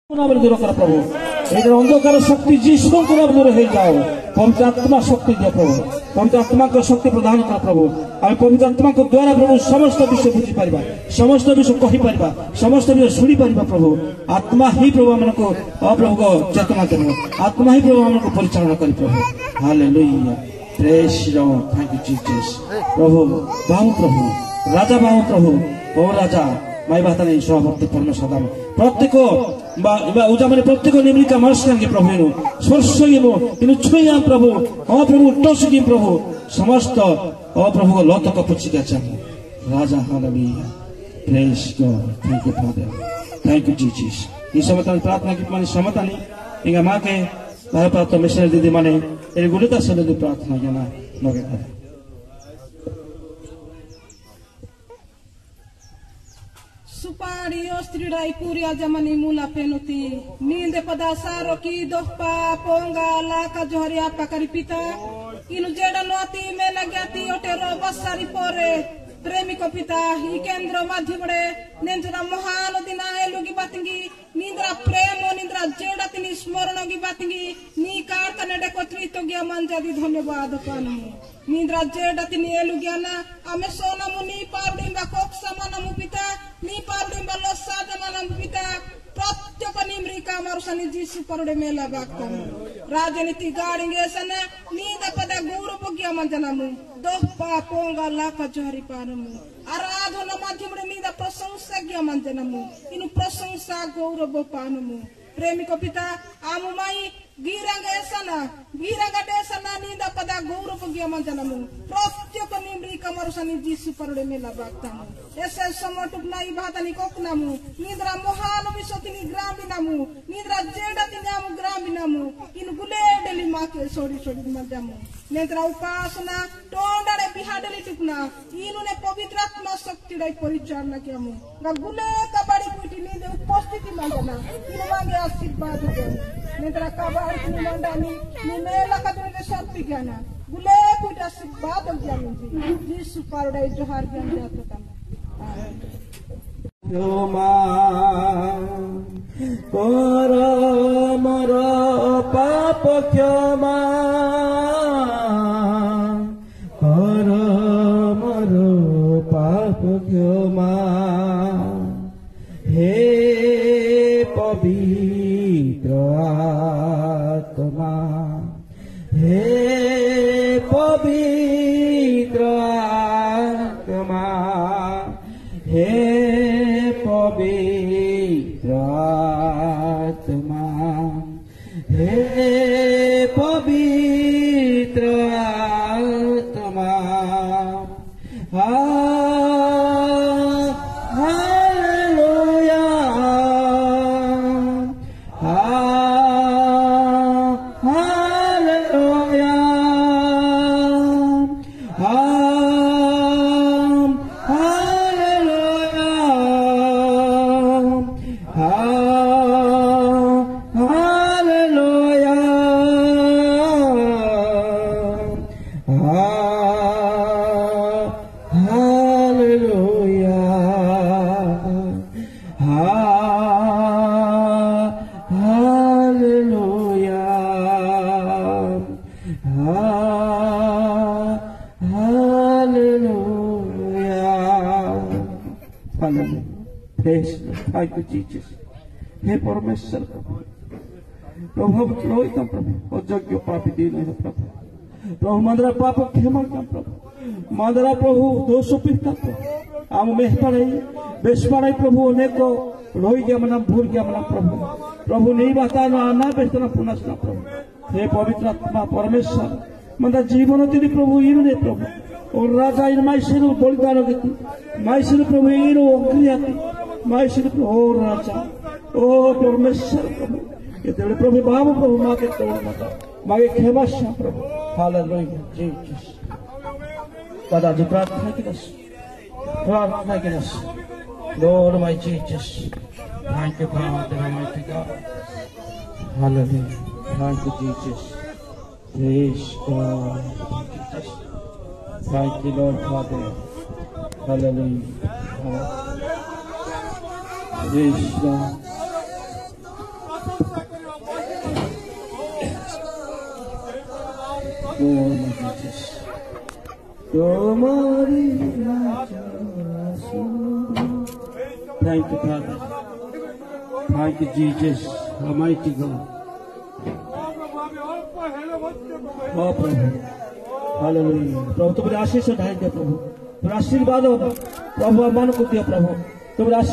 दूर कर प्रभु अंधकार शक्ति जीशु को दूर हो जाओ। पवित्र आत्मा शक्ति दिया प्रभु, पवित्र आत्मा को शक्ति प्रदान कर प्रभु। आम पवित्र आत्मा को द्वारा प्रभु समस्त विषय बुझी पार, समस्त विषय कही पार, समस्त विषय शुणी पार प्रभु। आत्मा ही प्रभु आम को अप्रभु को चेतना देव, आत्मा ही प्रभु आम को परिचालन कर प्रभु। Hallelujah, praise Lord, thank you Jesus. प्रभु बाहु प्रभु, राजा बाहु प्रभु, ओ राजा माई बात नहीं सभापति परमेश्वर प्रत्येक उजामने प्रत्येक निम्रिका मरस्यांगे प्रभु इन स्पर्शगिमो इन छुया प्रभु अप्रभु टसगिम प्रभु समस्त अप्रभु को लत कपुचिका चाहिए राजा। Hallelujah, praise God, thank you Father, thank you Jesus. इस समय प्रार्थना की माने समतानी इंगा मां के भारत मिशनरी दीदी माने ए गुलिता से प्रार्थना जना नगे करे। सुपारी स्त्रीराई पुरिया जमनी मूला पेनुती नींदे पदा सारो की दोपा पोंगा लाका जोहरिया पकरी पिता इनु जेड़ा नोती में लग्याती ओटेरो बसारी पोरे प्रेमी को पिता ही केंद्र माध्यमड़े नेंजरा महान दिना एलुगी बातिंगी निंद्रा प्रेम निंद्रा जेड़ा तिनी स्मरण की बातिंगी नी कार कनेडे को त्रितो गया मंजादी धन्यवाद पानु निंद्रा जेड़ा तिनी एलुगियाना आमे सोना मुनी पारुडिंबा कोक समानमु पिता नी पारुडिंबा लोसा जमानमु पिता प्रत्येक निम्रिका मारुसनी जीसु परुडे मेला बाक्तमु राजनीति गाड़िंगे सने नींद पदा गुरु बुगिया मंजनमु दोपा पोंगा लाका जोहरी पानमु आराधना माध्यमड़े नींद प्रशंसज्ञ मंजनमु इनु प्रशंसा गौरव पानमु प्रेमी को पिता आमु माई गिरंगा देशना नींद पदा गौरव बुगिया मंजनमु प्रत्येक निम्रिका मारुसनी जीसु परुडे मेला बाक्तमु ऐसे समटुक नाई बातनी कोकनामु निद्रा महान विश्वतिनी ग्राम बिनामु निद्रा जेड़ा तिनामु ग्राम बिनामु इन गुले डेली माके सोडी सोडी मजामु निद्रा उपासना टोंडारे बिहाडेली टुकना इनुने पवित्र आत्मा शक्ति रै परिचालना कियामु गा गुले कबाड़ी कुटी निदे उपस्थिति मांगना इन मांगे आशीर्वाद दे निद्रा कबाड़ी कुनी मंडानी नि मेला कदरे शक्ति ज्ञाना गुले कुटी आशीर्वाद ज्ञानु जीसु पारडै जोहार ज्ञान जातता क्षमा कर मोर पाप क्षमा कर मोर पाप क्षमा हे पवित्र आत्मा हे पवित्र आत्मा हे पवित्र आत्मा हे पवित्र आत्मा hallelujah hallelujah Thank you, Jesus. हे परमेश्वर प्रभु लोहित प्रभु अयोग्य पापी दीन प्रभु प्रभु मंदरा पाप क्षमा कर प्रभु मंदरा प्रभु दोष पीड़ित आम मेहपाड़े बेसपाड़े प्रभु अनेक रोई गया मना भूल गया मना प्रभु प्रभु नहीं बाता आना बेचना पुनः प्रभु हे पवित्र आत्मा परमेश्वर मंदा जीवन तीन प्रभु इन प्रभु और राजा इन माइसिर बलिदान देती माइसिर प्रभु इन अग्नि माइसिर ओ राजा ओ परमेश्वर प्रभु ये प्रभु बाबू प्रभु माँ के मागे क्षमा प्रभु हालेलुया जीसस दादा जी प्रार्थना की दस Lord my Jesus, thank you Father Almighty God, hallelujah, thank you Jesus, praise God, Jesus, thank you Lord Father, hallelujah, praise God. name of Jesus. Tomari Thank you, Father. Thank you, Jesus, Almighty God. Oh, Prabhu. Hallelujah. प्रभु तुम्हारे आशीष ढाई दे प्रभु, तुम्हारे आशीर्वाद हो प्रभु, मन को दिया प्रभु, तुम्हारे